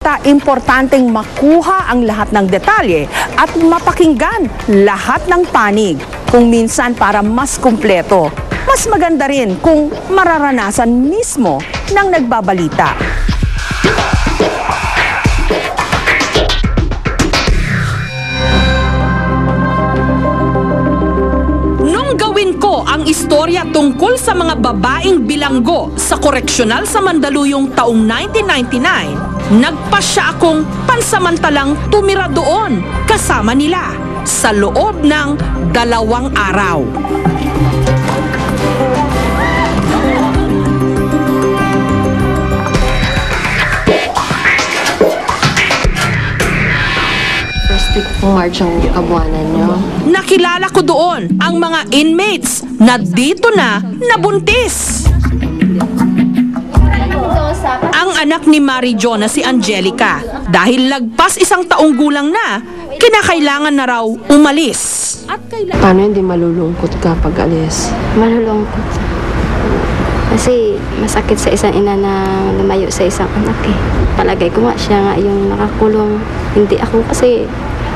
resulta, importanteng makuha ang lahat ng detalye at mapakinggan lahat ng panig. Kung minsan para mas kumpleto, mas maganda rin kung mararanasan mismo ng nagbabalita. Gawin ko ang istorya tungkol sa mga babaeng bilanggo sa koreksyonal sa Mandaluyong taong 1999, nagpasya akong pansamantalang tumira doon kasama nila sa loob ng 2 araw. March ang kabuanan nyo. Nakilala ko doon ang mga inmates na dito na nabuntis. Ang anak ni Mary Jo na si Angelica, dahil lagpas 1 taong gulang na, kinakailangan na raw umalis. Paano hindi malulungkot ka pag alis? Malulungkot. Kasi masakit sa isang ina na lumayo sa isang anak eh. Palagay ko nga siya nga yung nakakulong. Hindi ako kasi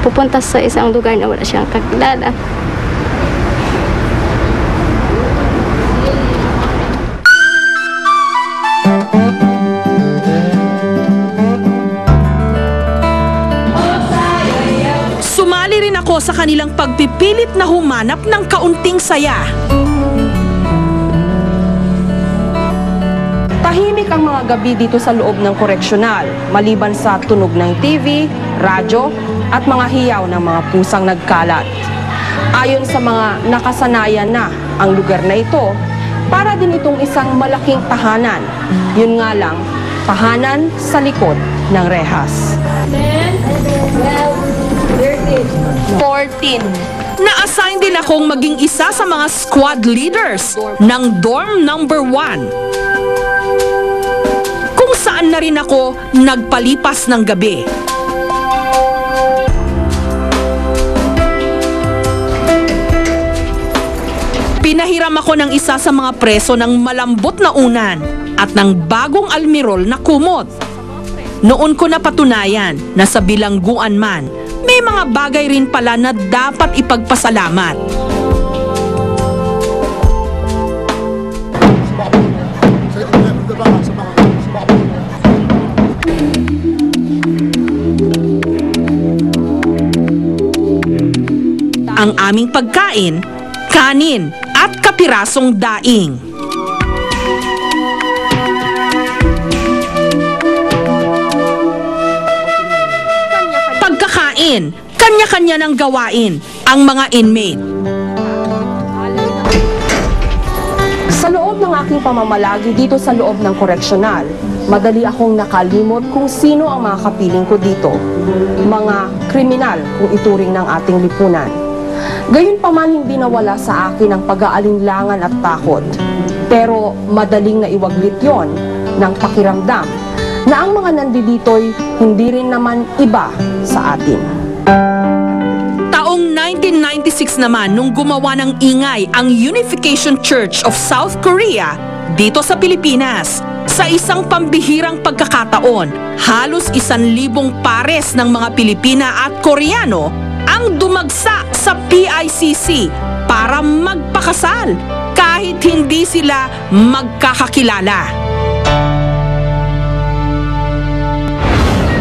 pupunta sa isang lugar na wala siyang kakilala. Sumali rin ako sa kanilang pagpipilit na humanap ng kaunting saya. Tahimik ang mga gabi dito sa loob ng koreksyonal, maliban sa tunog ng TV, radyo, at mga hiyaw ng mga pusang nagkalat. Ayon sa mga nakasanayan na ang lugar na ito, para din itong isang malaking tahanan. Yun nga lang, tahanan sa likod ng rehas. 14. Na-assign din akong maging isa sa mga squad leaders ng dorm number 1. Kung saan na rin ako nagpalipas ng gabi. Pinahiram ako ng isa sa mga preso ng malambot na unan at ng bagong almirol na kumot. Noon ko napatunayan na sa bilangguan man, may mga bagay rin pala na dapat ipagpasalamat. Ang aming pagkain, kanin at kapirasong daing. Pagkakain, kanya-kanya ng gawain ang mga inmate. Sa loob ng aking pamamalagi dito sa loob ng koreksyonal, madali akong nakalimot kung sino ang mga kapiling ko dito. Mga kriminal kung ituring ng ating lipunan. Gayunpaman hindi nawala sa akin ang pag-aalinlangan at takot. Pero madaling naiwaglit yon ng pakiramdam na ang mga nandidito'y hindi rin naman iba sa atin. Taong 1996 naman nung gumawa ng ingay ang Unification Church of South Korea dito sa Pilipinas. Sa isang pambihirang pagkakataon, halos 1,000 pares ng mga Pilipina at Koreano ang dumagsa sa PICC para magpakasal kahit hindi sila magkakakilala.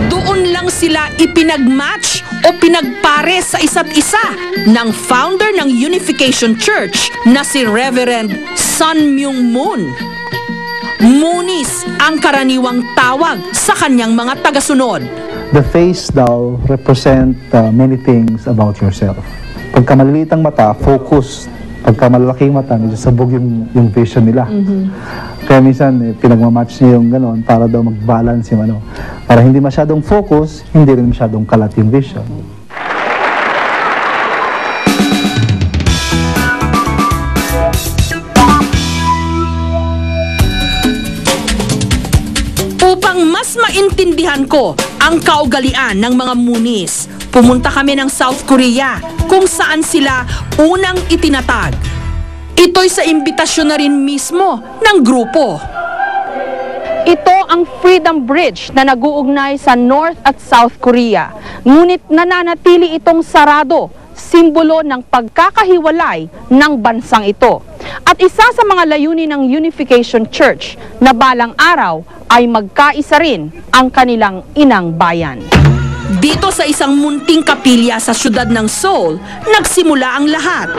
Doon lang sila ipinagmatch o pinagpares sa isa't isa ng founder ng Unification Church na si Reverend Sun Myung Moon. Moonis ang karaniwang tawag sa kanyang mga tagasunod. The face daw represent many things about yourself. Pagka maliliit ang mata, focus. Pagka malalaking mata, medyo sabog yung vision nila. Kaya minsan, pinagmamatch niya yung gano'n para daw mag-balance yung ano. Para hindi masyadong focus, hindi rin masyadong kalat yung vision. Upang mas maintindihan ko ang kaugalian ng mga Moonis, pumunta kami ng South Korea kung saan sila unang itinatag. Ito'y sa imbitasyon na rin mismo ng grupo. Ito ang Freedom Bridge na nag-uugnay sa North at South Korea. Ngunit nananatili itong sarado, simbolo ng pagkakahiwalay ng bansang ito. At isa sa mga layunin ng Unification Church na balang araw ay magkaisa rin ang kanilang inang bayan. Dito sa isang munting kapilya sa siyudad ng Seoul, nagsimula ang lahat.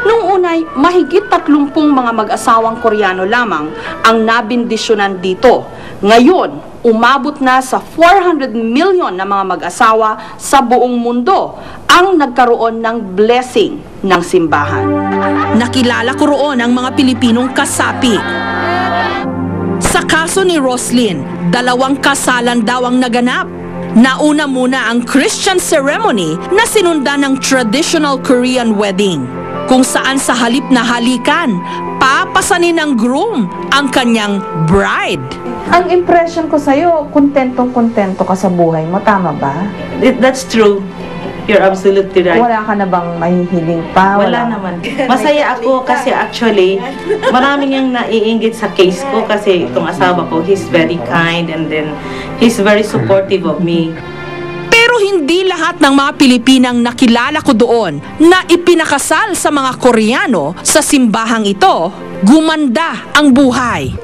Noong unay, mahigit 30 mga mag-asawang Koreano lamang ang nabindisyonan dito. Ngayon, umabot na sa 400 million na mga mag-asawa sa buong mundo ang nagkaroon ng blessing ng simbahan. Nakilala ko roon ang mga Pilipinong kasapi. Sa kaso ni Roslyn, 2 kasalan daw ang naganap. Nauna muna ang Christian ceremony na sinundan ng traditional Korean wedding, kung saan sa halip na halikan, papasanin ng groom ang kanyang bride. Ang impression ko sa'yo, kontentong-kontento ka sa buhay mo. Tama ba? That's true. You're absolutely right. Wala ka na bang mahihiling pa? Wala naman. Masaya ako kasi actually, maraming yung naiinggit sa case ko kasi itong asawa ko, he's very kind and then he's very supportive of me. Pero hindi lahat ng mga Pilipinang nakilala ko doon na ipinakasal sa mga Koreano sa simbahang ito, gumanda ang buhay.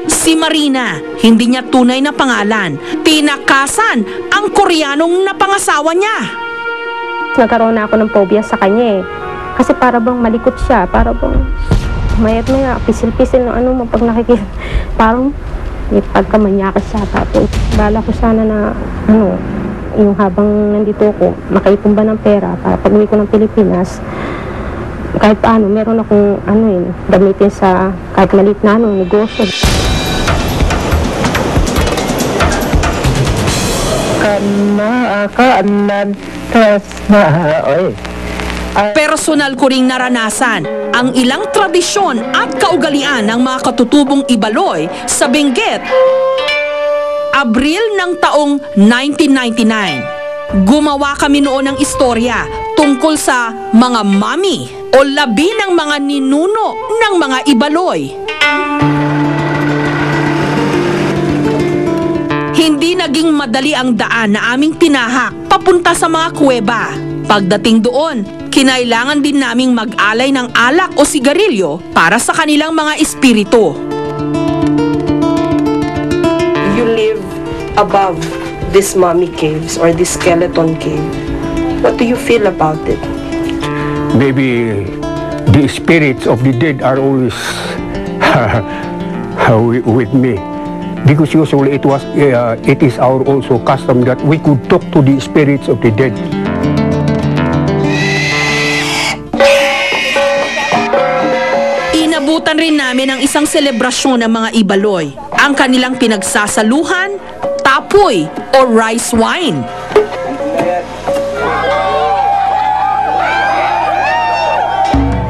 Si Marina, hindi niya tunay na pangalan, pinakasan ang Koreanong napangasawa niya. Nagkaroon na ako ng phobia sa kanya eh. Kasi para bang malikot siya, para bang mayat maya, pisil-pisil ng ano mo pag nakikita. Parang may pagkamanyakas siya. Tapos bala ko sana na ano, yung habang nandito ako, makaipon ba ng pera para pag-uwi ko ng Pilipinas, kahit paano, meron akong ano yun, gamitin sa kahit maliit na ano, negosyo. Personal ko ring naranasan ang ilang tradisyon at kaugalian ng mga katutubong Ibaloy sa Benguet, Abril ng taong 1999. Gumawa kami noon ng istorya tungkol sa mga mami o labi ng mga ninuno ng mga Ibaloy. Hindi naging madali ang daan na aming tinahak papunta sa mga kuweba. Pagdating doon, kinailangan din naming mag-alay ng alak o sigarilyo para sa kanilang mga espiritu. You live above these mummy caves or this skeleton cave. What do you feel about it? Maybe the spirits of the dead are always with me. Because usually it is our also custom that we could talk to the spirits of the dead. Inabutan rin namin ang isang selebrasyon ng mga Ibaloy, ang kanilang pinagsasaluhan, tapoy o rice wine.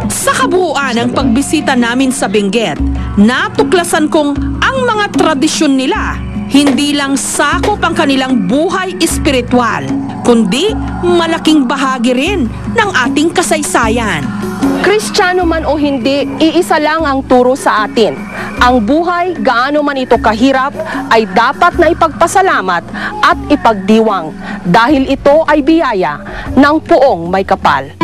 Sa kabuuan ng pagbisita namin sa Benguet, natuklasan kong ang mga tradisyon nila hindi lang sakop ang kanilang buhay espiritual, kundi malaking bahagi rin ng ating kasaysayan. Kristiyano man o hindi, iisa lang ang turo sa atin. Ang buhay, gaano man ito kahirap, ay dapat na ipagpasalamat at ipagdiwang dahil ito ay biyaya ng Poong May Kapal.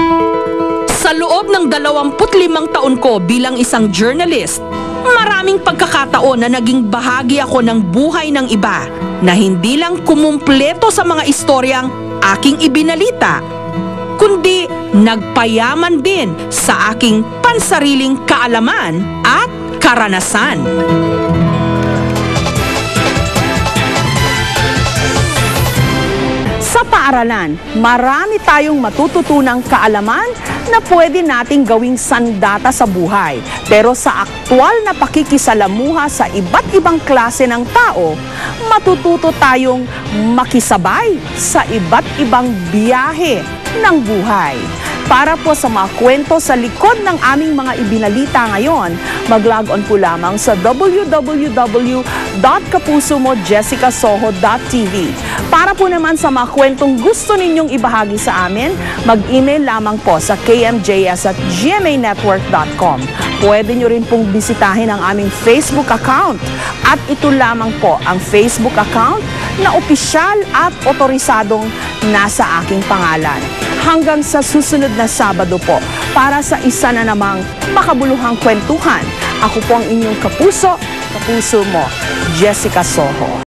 Sa loob ng 25 taon ko bilang isang journalist, maraming pagkakataon na naging bahagi ako ng buhay ng iba na hindi lang kumumpleto sa mga istoryang aking ibinalita, kundi nagpayaman din sa aking pansariling kaalaman at karanasan. Sa paaralan, marami tayong matututunang kaalaman na pwede nating gawing sandata sa buhay. Pero sa aktwal na pakikisalamuha sa iba't ibang klase ng tao, matututo tayong makisabay sa iba't ibang biyahe ng buhay. Para po sa mga kwento sa likod ng aming mga ibinalita ngayon, mag-log on po lamang sa www.kapusomojessicasoho.tv. Para po naman sa mga kwentong gusto ninyong ibahagi sa amin, mag-email lamang po sa kmjs@gmanetwork.com. Pwede nyo rin pong bisitahin ang aming Facebook account at ito lamang po ang Facebook account na opisyal at otorisadong nasa aking pangalan. Hanggang sa susunod na Sabado po para sa isa na namang makabuluhang kwentuhan. Ako po ang inyong kapuso mo, Jessica Soho.